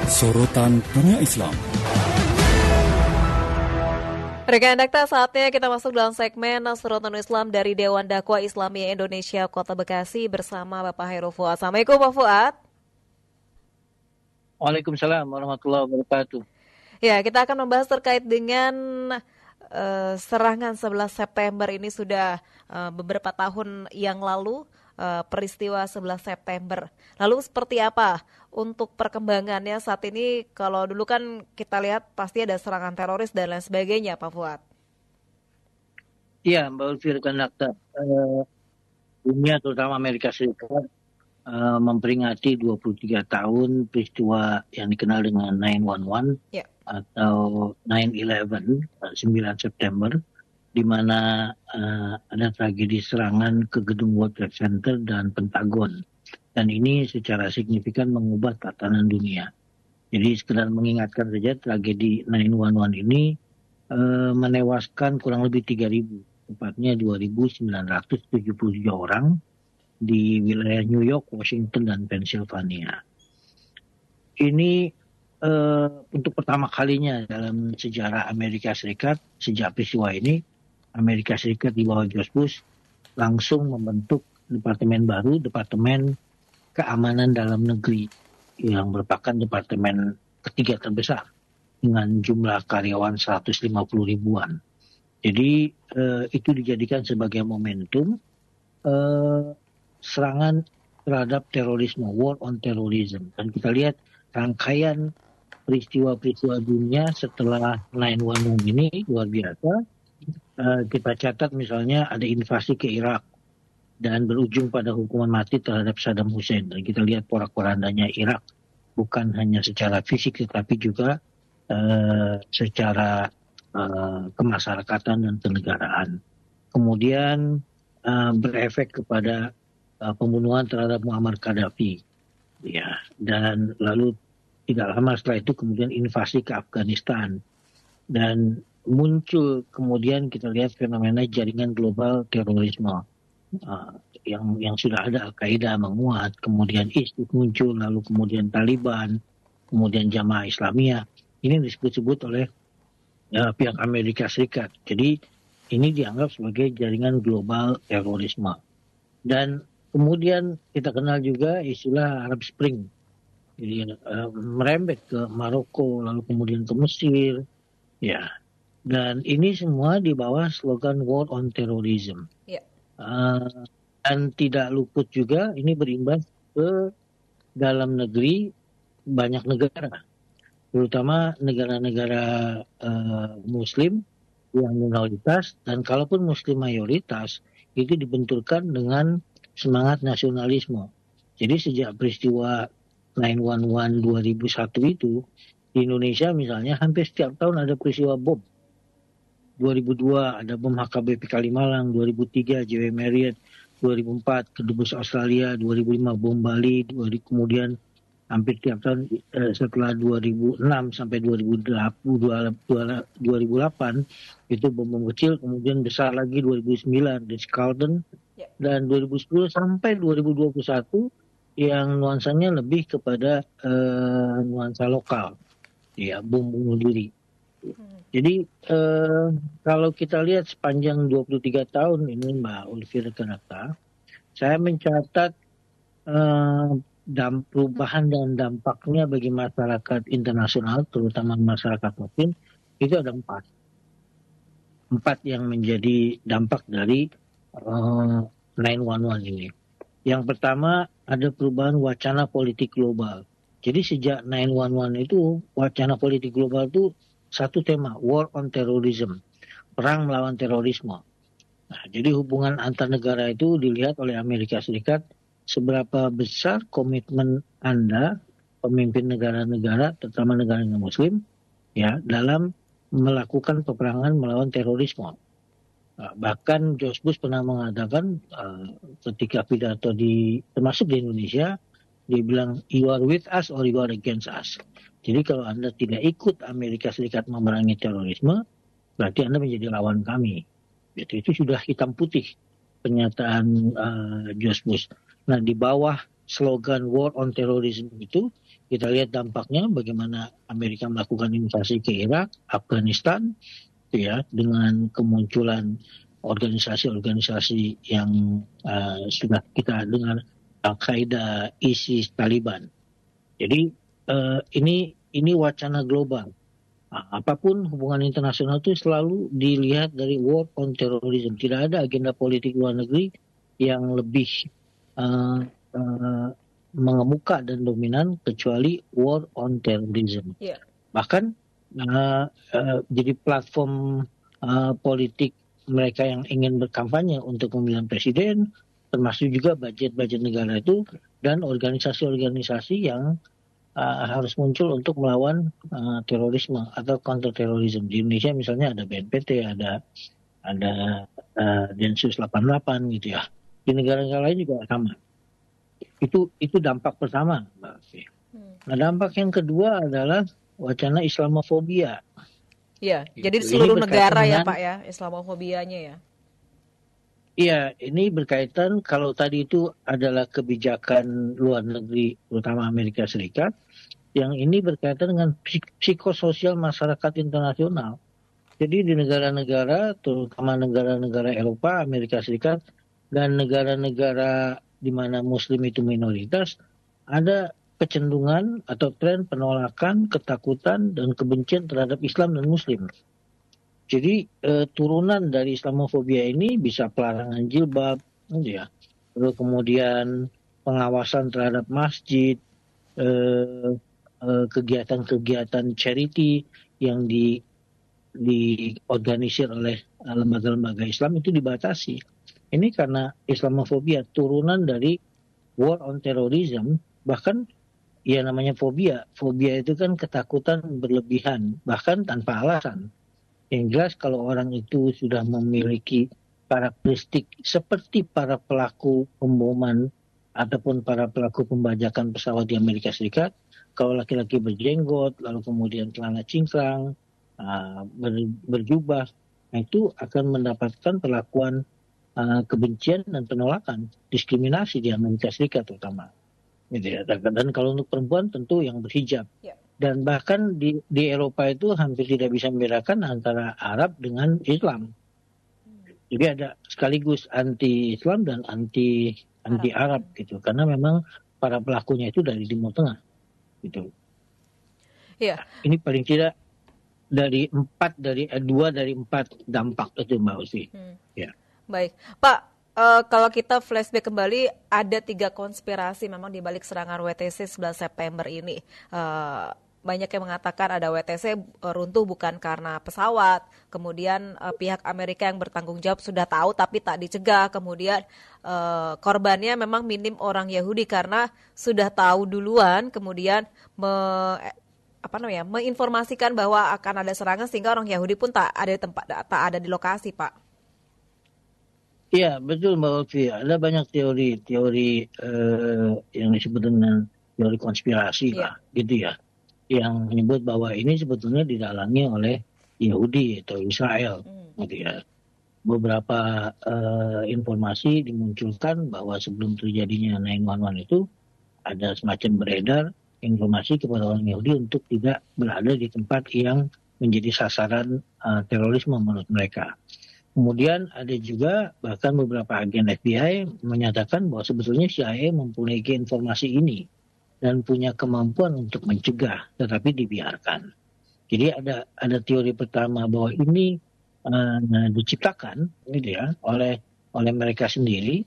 Sorotan Dunia Islam. Rekan Dakta, saatnya kita masuk dalam segmen Sorotan Islam dari Dewan Dakwah Islamiyah Indonesia Kota Bekasi bersama Bapak Hairul Fuad. Assalamualaikum Pak Fuad. Waalaikumsalam warahmatullahi wabarakatuh. Ya, kita akan membahas terkait dengan serangan 11 September ini sudah beberapa tahun yang lalu, peristiwa 11 September. Lalu seperti apa untuk perkembangannya saat ini? Kalau dulu kan kita lihat pasti ada serangan teroris dan lain sebagainya, Pak Fuad. Iya, Mbak Ulfi, rekan Dakta. Dunia terutama Amerika Serikat memperingati 23 tahun peristiwa yang dikenal dengan 9/11 atau 9/11, 9 September, di mana ada tragedi serangan ke gedung World Trade Center dan Pentagon. Dan ini secara signifikan mengubah tatanan dunia. Jadi sekedar mengingatkan saja, tragedi 9/11 ini menewaskan kurang lebih 3.000, tepatnya 2.977 orang di wilayah New York, Washington, dan Pennsylvania. Ini untuk pertama kalinya dalam sejarah Amerika Serikat, sejak peristiwa ini, Amerika Serikat di bawah George Bush langsung membentuk departemen baru, Departemen Keamanan Dalam Negeri, yang merupakan departemen ketiga terbesar dengan jumlah karyawan 150 ribuan. Jadi itu dijadikan sebagai momentum serangan terhadap terorisme, war on terrorism. Dan kita lihat rangkaian peristiwa-peristiwa dunia setelah 9/11 ini luar biasa. Kita catat misalnya ada invasi ke Irak dan berujung pada hukuman mati terhadap Saddam Hussein. Dan kita lihat porak-porandanya Irak bukan hanya secara fisik tetapi juga secara kemasyarakatan dan kenegaraan. Kemudian berefek kepada pembunuhan terhadap Muammar Gaddafi. Ya, dan lalu tidak lama setelah itu kemudian invasi ke Afghanistan. Dan muncul kemudian kita lihat fenomena jaringan global terorisme yang sudah ada, Al-Qaeda menguat, kemudian ISIS muncul, lalu kemudian Taliban, kemudian Jamaah Islamiyah. Ini disebut-sebut oleh pihak Amerika Serikat. Jadi ini dianggap sebagai jaringan global terorisme. Dan kemudian kita kenal juga istilah Arab Spring. Jadi merembet ke Maroko, lalu kemudian ke Mesir. Ya. Dan ini semua di bawah slogan War on Terrorism. Dan tidak luput juga ini berimbas ke dalam negeri banyak negara, terutama negara-negara Muslim yang minoritas, dan kalaupun Muslim mayoritas itu dibenturkan dengan semangat nasionalisme. Jadi sejak peristiwa 9/11 2001 itu di Indonesia misalnya hampir setiap tahun ada peristiwa bom. 2002 ada bom HKBP Kalimalang, 2003 JW Marriott, 2004 Kedubes Australia, 2005 bom Bali, kemudian hampir tiap tahun setelah 2006 sampai 2008 itu bom kecil, kemudian besar lagi 2009 di Carlton, dan 2010 sampai 2021 yang nuansanya lebih kepada nuansa lokal, ya, bom bunuh diri. Jadi kalau kita lihat sepanjang 23 tahun ini, Mbak Ulfi, rekan-rekan, saya mencatat perubahan dan dampaknya bagi masyarakat internasional, terutama masyarakat Muslim, itu ada 4 yang menjadi dampak dari 9/11 ini. Yang pertama ada perubahan wacana politik global. Jadi sejak 9/11 itu wacana politik global itu satu tema, war on terrorism, perang melawan terorisme. Nah, jadi hubungan antar negara itu dilihat oleh Amerika Serikat seberapa besar komitmen Anda, pemimpin negara-negara, terutama negara Muslim, ya, dalam melakukan peperangan melawan terorisme. Bahkan George Bush pernah mengatakan ketika pidato termasuk di Indonesia, dia bilang, you are with us or you are against us. Jadi kalau Anda tidak ikut Amerika Serikat memerangi terorisme, berarti Anda menjadi lawan kami. Itu sudah hitam putih pernyataan George Bush. Nah, di bawah slogan War on Terrorism itu, kita lihat dampaknya bagaimana Amerika melakukan invasi ke Irak, Afghanistan, gitu ya, dengan kemunculan organisasi-organisasi yang sudah kita dengar, Al-Qaeda, ISIS, Taliban. Jadi ini wacana global. Apapun hubungan internasional itu selalu dilihat dari war on terrorism. Tidak ada agenda politik luar negeri yang lebih mengemuka dan dominan kecuali war on terrorism. Yeah. Bahkan jadi platform politik mereka yang ingin berkampanye untuk pemilihan presiden, termasuk juga budget-budget negara itu, dan organisasi-organisasi yang harus muncul untuk melawan terorisme atau counter terrorism. Di Indonesia misalnya ada BNPT, ada Densus 88 gitu ya. Di negara-negara lain juga sama. Itu dampak pertama, Mbak Alfi. Nah, dampak yang kedua adalah wacana Islamofobia. Ya, Gitu. jadi di seluruh negara ya dengan, Pak ya, Islamofobianya ya. Iya, ini berkaitan, kalau tadi itu adalah kebijakan luar negeri, terutama Amerika Serikat, yang ini berkaitan dengan psikososial masyarakat internasional. Jadi di negara-negara, terutama negara-negara Eropa, Amerika Serikat, dan negara-negara di mana Muslim itu minoritas, ada kecenderungan atau tren penolakan, ketakutan, dan kebencian terhadap Islam dan Muslim. Jadi turunan dari Islamofobia ini bisa pelarangan jilbab, ya. Lalu kemudian pengawasan terhadap masjid, kegiatan-kegiatan charity yang diorganisir oleh lembaga-lembaga Islam itu dibatasi. Ini karena Islamofobia turunan dari war on terrorism, bahkan ya namanya fobia. Fobia itu kan ketakutan berlebihan, bahkan tanpa alasan. Yang jelas kalau orang itu sudah memiliki karakteristik seperti para pelaku pemboman ataupun para pelaku pembajakan pesawat di Amerika Serikat, kalau laki-laki berjenggot, lalu kemudian celana cingkrang, berjubah, nah itu akan mendapatkan perlakuan kebencian dan penolakan, diskriminasi di Amerika Serikat terutama. Gitu ya. Dan kalau untuk perempuan tentu yang berhijab. Yeah. Dan bahkan di Eropa itu hampir tidak bisa membedakan antara Arab dengan Islam. Jadi ada sekaligus anti-Islam dan anti-Arab gitu. Karena memang para pelakunya itu dari Timur Tengah. Gitu. Yeah. Ini paling tidak dua dari empat dampak itu, Mbak Usi. Ya. Baik, Pak. Kalau kita flashback kembali, ada 3 konspirasi memang di balik serangan WTC 11 September ini. Banyak yang mengatakan ada WTC runtuh bukan karena pesawat, kemudian pihak Amerika yang bertanggung jawab sudah tahu tapi tak dicegah, kemudian korbannya memang minim orang Yahudi karena sudah tahu duluan, kemudian menginformasikan bahwa akan ada serangan sehingga orang Yahudi pun tak ada di lokasi, Pak. Iya, betul Mbak Olvi. Ada banyak teori yang disebut dengan teori konspirasi lah, gitu ya, yang menyebut bahwa ini sebetulnya didalangi oleh Yahudi atau Israel, gitu ya. Beberapa informasi dimunculkan bahwa sebelum terjadinya 9/11 itu ada semacam beredar informasi kepada orang Yahudi untuk tidak berada di tempat yang menjadi sasaran terorisme menurut mereka. Kemudian ada juga bahkan beberapa agen FBI menyatakan bahwa sebetulnya CIA mempunyai informasi ini dan punya kemampuan untuk mencegah, tetapi dibiarkan. Jadi ada teori pertama bahwa ini diciptakan, gitu ya, oleh mereka sendiri.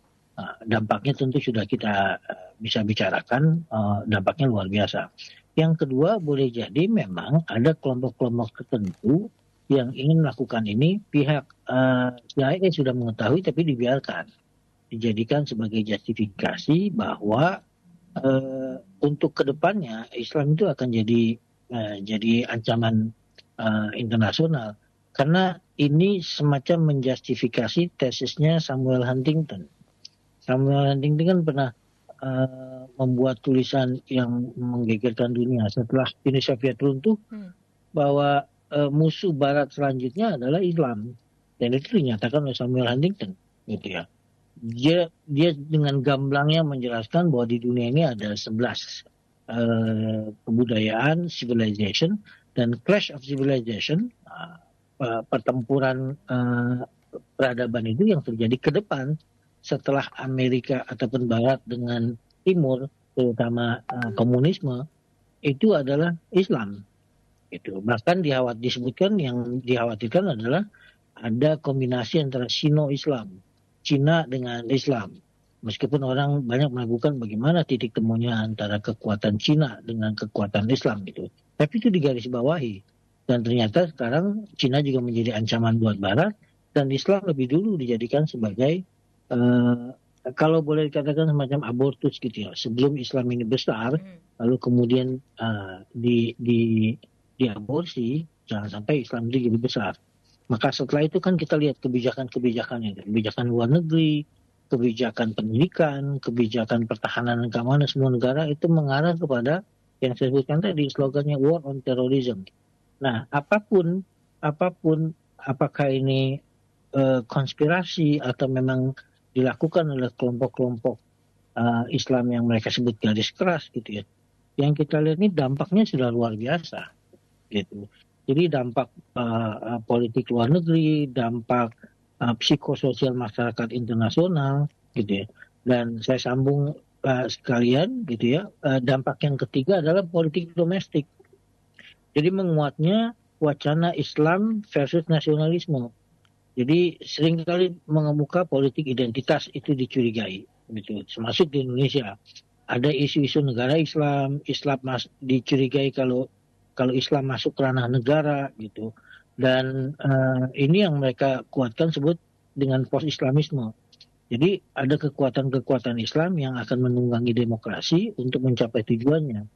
Dampaknya tentu sudah kita bisa bicarakan, dampaknya luar biasa. Yang kedua, boleh jadi memang ada kelompok-kelompok tertentu yang ingin melakukan ini, pihak CIA sudah mengetahui tapi dibiarkan, dijadikan sebagai justifikasi bahwa untuk kedepannya Islam itu akan jadi ancaman internasional, karena ini semacam menjustifikasi tesisnya Samuel Huntington. Samuel Huntington kan pernah membuat tulisan yang menggegerkan dunia setelah Uni Soviet runtuh, bahwa musuh Barat selanjutnya adalah Islam, dan itu dinyatakan oleh Samuel Huntington, gitu ya. Dia dengan gamblangnya menjelaskan bahwa di dunia ini ada 11 kebudayaan, civilization, dan clash of civilization, pertempuran peradaban itu yang terjadi ke depan setelah Amerika ataupun Barat dengan Timur, terutama komunisme, itu adalah Islam. Itu bahkan disebutkan yang dikhawatirkan adalah ada kombinasi antara Sino-Islam, Cina dengan Islam. Meskipun orang banyak meragukan bagaimana titik temunya antara kekuatan Cina dengan kekuatan Islam gitu. Tapi itu digarisbawahi. Dan ternyata sekarang Cina juga menjadi ancaman buat Barat dan Islam lebih dulu dijadikan sebagai kalau boleh dikatakan semacam abortus gitu ya. Sebelum Islam ini besar, lalu kemudian diaborsi, jangan sampai Islam itu jadi besar. Maka setelah itu kan kita lihat kebijakan-kebijakannya, kebijakan luar negeri, kebijakan pendidikan, kebijakan pertahanan dan keamanan semua negara itu mengarah kepada yang saya sebutkan tadi slogannya War on Terrorism. Nah, apapun apakah ini konspirasi atau memang dilakukan oleh kelompok-kelompok Islam yang mereka sebut garis keras gitu ya. Yang kita lihat ini dampaknya sudah luar biasa gitu. Jadi dampak politik luar negeri, dampak psikososial masyarakat internasional gitu ya. Dan saya sambung sekalian gitu ya. Dampak yang ketiga adalah politik domestik. Jadi menguatnya wacana Islam versus nasionalisme. Jadi seringkali mengemuka politik identitas itu dicurigai gitu. Termasuk di Indonesia. Ada isu-isu negara Islam dicurigai kalau Islam masuk ranah negara gitu. Dan ini yang mereka kuatkan sebut dengan post-Islamisme. Jadi ada kekuatan-kekuatan Islam yang akan menunggangi demokrasi untuk mencapai tujuannya.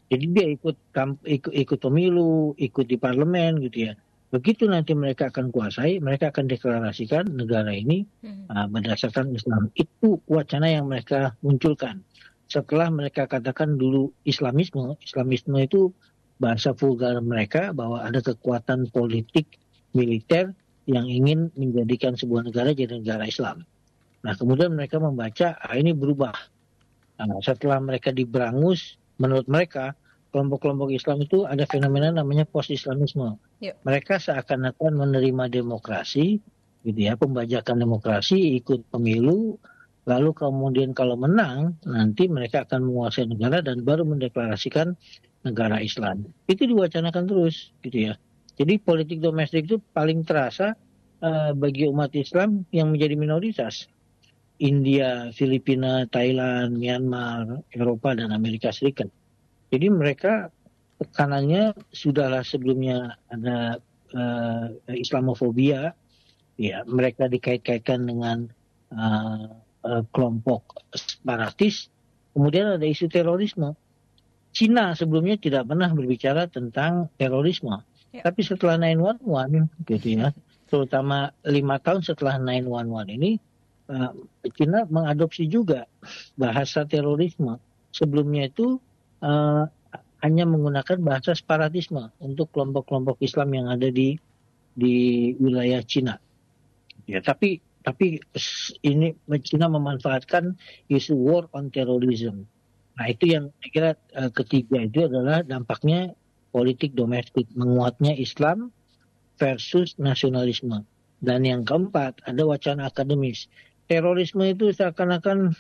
Jadi dia ikut pemilu, ikut di parlemen gitu ya. Begitu nanti mereka akan kuasai, mereka akan deklarasikan negara ini berdasarkan Islam. Itu wacana yang mereka munculkan. Setelah mereka katakan dulu Islamisme itu bahasa vulgar mereka bahwa ada kekuatan politik militer yang ingin menjadikan sebuah negara jadi negara Islam. Nah, kemudian mereka membaca ini berubah. Nah, setelah mereka diberangus, menurut mereka kelompok-kelompok Islam itu ada fenomena namanya post-Islamisme. Yep. Mereka seakan-akan menerima demokrasi, gitu ya, pembajakan demokrasi, ikut pemilu, lalu kemudian kalau menang, nanti mereka akan menguasai negara dan baru mendeklarasikan negara Islam. Itu diwacanakan terus, gitu ya. Jadi politik domestik itu paling terasa bagi umat Islam yang menjadi minoritas. India, Filipina, Thailand, Myanmar, Eropa, dan Amerika Serikat. Jadi mereka tekanannya sudahlah sebelumnya ada Islamofobia, ya mereka dikait-kaitkan dengan kelompok separatis. Kemudian ada isu terorisme. Cina sebelumnya tidak pernah berbicara tentang terorisme. Ya. Tapi setelah 9/11 gitu ya, terutama 5 tahun setelah 9/11 ini, Cina mengadopsi juga bahasa terorisme. Sebelumnya itu hanya menggunakan bahasa separatisme untuk kelompok-kelompok Islam yang ada di wilayah Cina. Ya, tapi ini Cina memanfaatkan isu war on terrorism. Nah, itu yang saya kira ketiga itu adalah dampaknya politik domestik, menguatnya Islam versus nasionalisme. Dan yang keempat, ada wacana akademis. Terorisme itu seakan-akan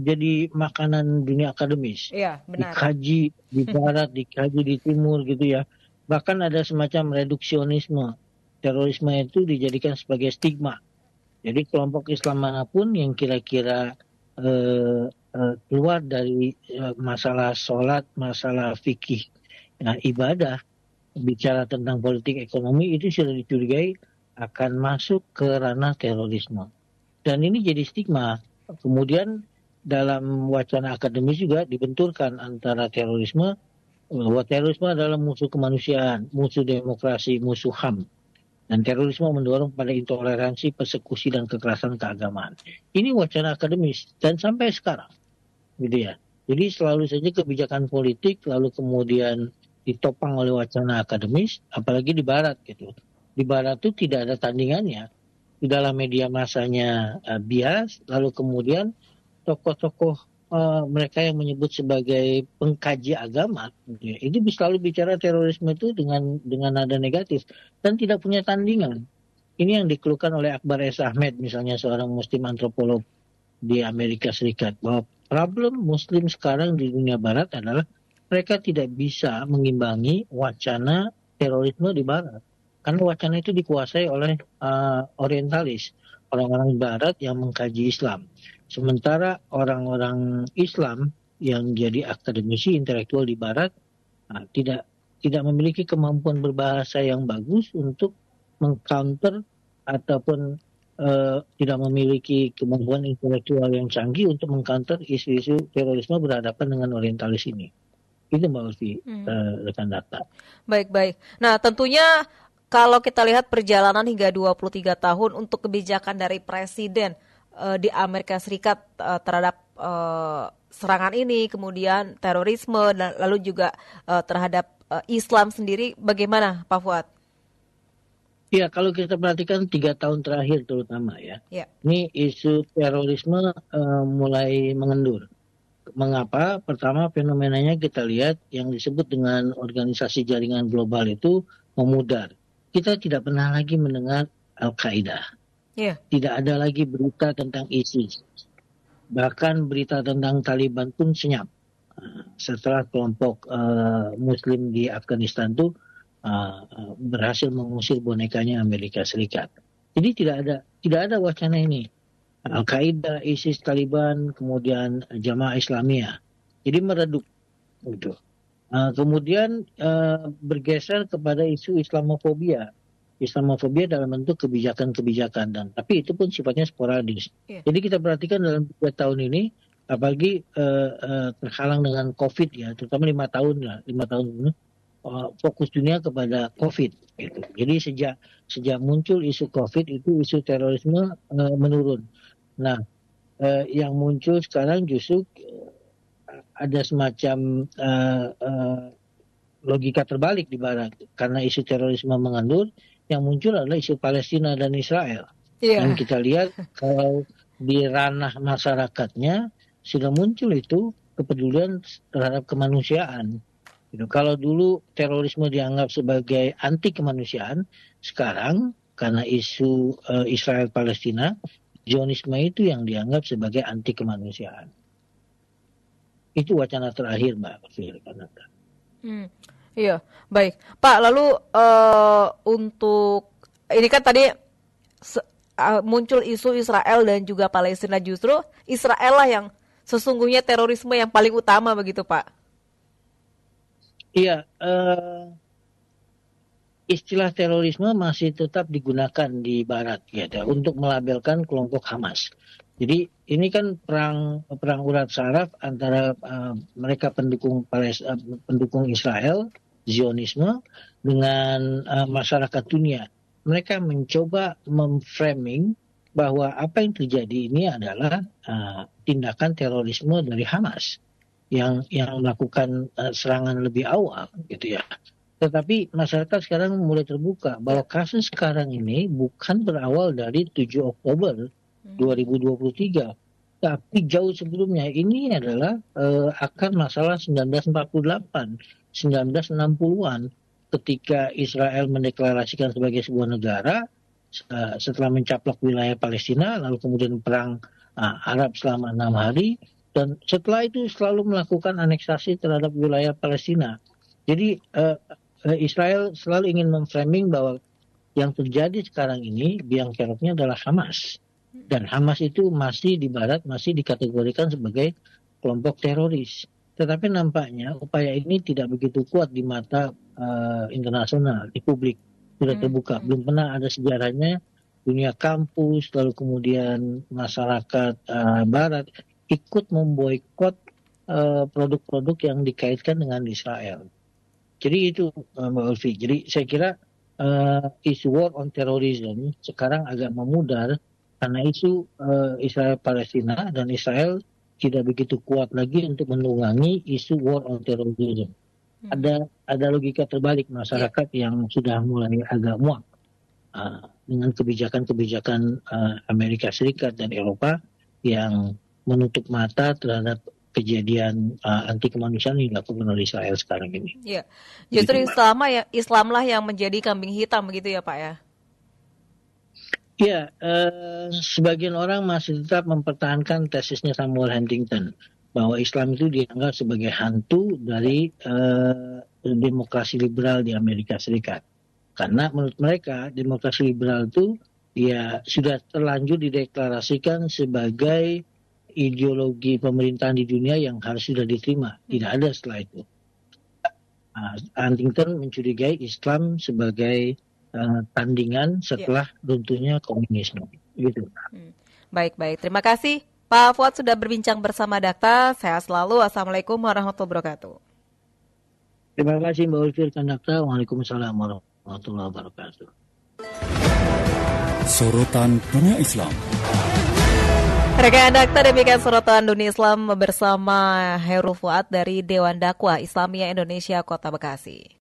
jadi makanan dunia akademis. Iya, benar. Dikaji di barat, dikaji di timur gitu ya. Bahkan ada semacam reduksionisme. Terorisme itu dijadikan sebagai stigma. Jadi kelompok Islam manapun yang kira-kira keluar dari masalah sholat, masalah fikih, ibadah, bicara tentang politik ekonomi itu sudah dicurigai akan masuk ke ranah terorisme. Dan ini jadi stigma. Kemudian dalam wacana akademis juga dibenturkan antara terorisme, bahwa terorisme adalah musuh kemanusiaan, musuh demokrasi, musuh HAM. Dan terorisme mendorong pada intoleransi, persekusi, dan kekerasan keagamaan. Ini wacana akademis dan sampai sekarang, gitu ya. Jadi selalu saja kebijakan politik lalu kemudian ditopang oleh wacana akademis, apalagi di Barat gitu. Di Barat itu tidak ada tandingannya. di dalam media masanya bias, lalu kemudian tokoh-tokoh mereka yang menyebut sebagai pengkaji agama, gitu ya, itu selalu bicara terorisme itu dengan nada negatif dan tidak punya tandingan. Ini yang dikeluhkan oleh Akbar S. Ahmed, misalnya seorang muslim antropolog di Amerika Serikat, bahwa problem muslim sekarang di dunia barat adalah mereka tidak bisa mengimbangi wacana terorisme di barat. Karena wacana itu dikuasai oleh orientalis, orang-orang barat yang mengkaji Islam. Sementara orang-orang Islam yang jadi akademisi intelektual di barat tidak memiliki kemampuan berbahasa yang bagus untuk mengcounter ataupun tidak memiliki kemampuan intelektual yang canggih untuk mengcounter isu-isu terorisme berhadapan dengan orientalis ini. Itu Mbak Ulfi, rekan data. Baik. Nah, tentunya kalau kita lihat perjalanan hingga 23 tahun untuk kebijakan dari Presiden di Amerika Serikat terhadap serangan ini, kemudian terorisme, dan lalu juga terhadap Islam sendiri, bagaimana Pak Fuad? Ya, kalau kita perhatikan 3 tahun terakhir terutama ya. Ini isu terorisme mulai mengendur. Mengapa? Pertama, fenomenanya kita lihat yang disebut dengan organisasi jaringan global itu memudar. Kita tidak pernah lagi mendengar Al-Qaeda. Tidak ada lagi berita tentang ISIS. Bahkan berita tentang Taliban pun senyap. Setelah kelompok Muslim di Afghanistan itu berhasil mengusir bonekanya Amerika Serikat. Jadi tidak ada wacana ini. Al-Qaeda, ISIS, Taliban, kemudian Jamaah Islamiyah. Jadi meredup. Gitu. Kemudian bergeser kepada isu Islamofobia. Islamofobia dalam bentuk kebijakan-kebijakan, tapi itu pun sifatnya sporadis. Jadi kita perhatikan dalam 3 tahun ini, apalagi terhalang dengan COVID ya, terutama 5 tahun ini, fokus dunia kepada COVID. Gitu. Jadi sejak muncul isu COVID itu isu terorisme menurun. Nah, yang muncul sekarang justru ada semacam logika terbalik di barat. Karena isu terorisme mengendur, yang muncul adalah isu Palestina dan Israel. Dan kita lihat kalau di ranah masyarakatnya sudah muncul itu kepedulian terhadap kemanusiaan. Gitu. Kalau dulu terorisme dianggap sebagai anti kemanusiaan, sekarang karena isu Israel Palestina, Zionisme itu yang dianggap sebagai anti kemanusiaan. Itu wacana terakhir, Mbak. Iya, baik. Pak, lalu untuk ini kan tadi muncul isu Israel dan juga Palestina, justru Israel lah yang sesungguhnya terorisme yang paling utama begitu, Pak? Iya, istilah terorisme masih tetap digunakan di Barat gitu, untuk melabelkan kelompok Hamas. Jadi ini kan perang urat saraf antara mereka pendukung Israel, Zionisme, dengan masyarakat dunia. Mereka mencoba memframing bahwa apa yang terjadi ini adalah tindakan terorisme dari Hamas yang melakukan serangan lebih awal gitu ya. Tetapi masyarakat sekarang mulai terbuka bahwa kasus sekarang ini bukan berawal dari 7 Oktober 2023, tapi jauh sebelumnya. Ini adalah akar masalah 1948, 1960-an, ketika Israel mendeklarasikan sebagai sebuah negara setelah mencaplok wilayah Palestina, lalu kemudian perang Arab selama 6 hari, dan setelah itu selalu melakukan aneksasi terhadap wilayah Palestina. Jadi Israel selalu ingin memframing bahwa yang terjadi sekarang ini biang keroknya adalah Hamas. Dan Hamas itu masih di Barat, masih dikategorikan sebagai kelompok teroris. Tetapi nampaknya upaya ini tidak begitu kuat di mata internasional, di publik. Sudah terbuka. Belum pernah ada sejarahnya dunia kampus, lalu kemudian masyarakat Barat ikut memboikot produk-produk yang dikaitkan dengan Israel. Jadi itu Mbak Ulfi. Jadi saya kira isu war on terrorism sekarang agak memudar karena isu Israel Palestina, dan Israel tidak begitu kuat lagi untuk menunggangi isu war on terrorism. Ada logika terbalik masyarakat yang sudah mulai agak muak dengan kebijakan-kebijakan Amerika Serikat dan Eropa yang menutup mata terhadap kejadian anti kemanusiaan yang dilakukan oleh Israel sekarang ini. Ya, justru Gitu, Mbak. Islamlah yang menjadi kambing hitam begitu ya Pak ya? Ya, sebagian orang masih tetap mempertahankan tesisnya Samuel Huntington bahwa Islam itu dianggap sebagai hantu dari demokrasi liberal di Amerika Serikat. Karena menurut mereka demokrasi liberal itu ya sudah terlanjur dideklarasikan sebagai ideologi pemerintahan di dunia yang harus sudah diterima. Tidak ada setelah itu. Huntington mencurigai Islam sebagai tandingan setelah runtuhnya komunisme. Gitu. Baik. Terima kasih Pak Fuad sudah berbincang bersama Dakta. Sehat selalu. Assalamualaikum warahmatullahi wabarakatuh. Terima kasih Mbak Ulfir Kandakta. Waalaikumsalam warahmatullahi wabarakatuh. Sorotan Dunia Islam. Rekan Dakta, demikian sorotan Dunia Islam bersama Hairul Fuad dari Dewan Dakwah Islamiyah Indonesia Kota Bekasi.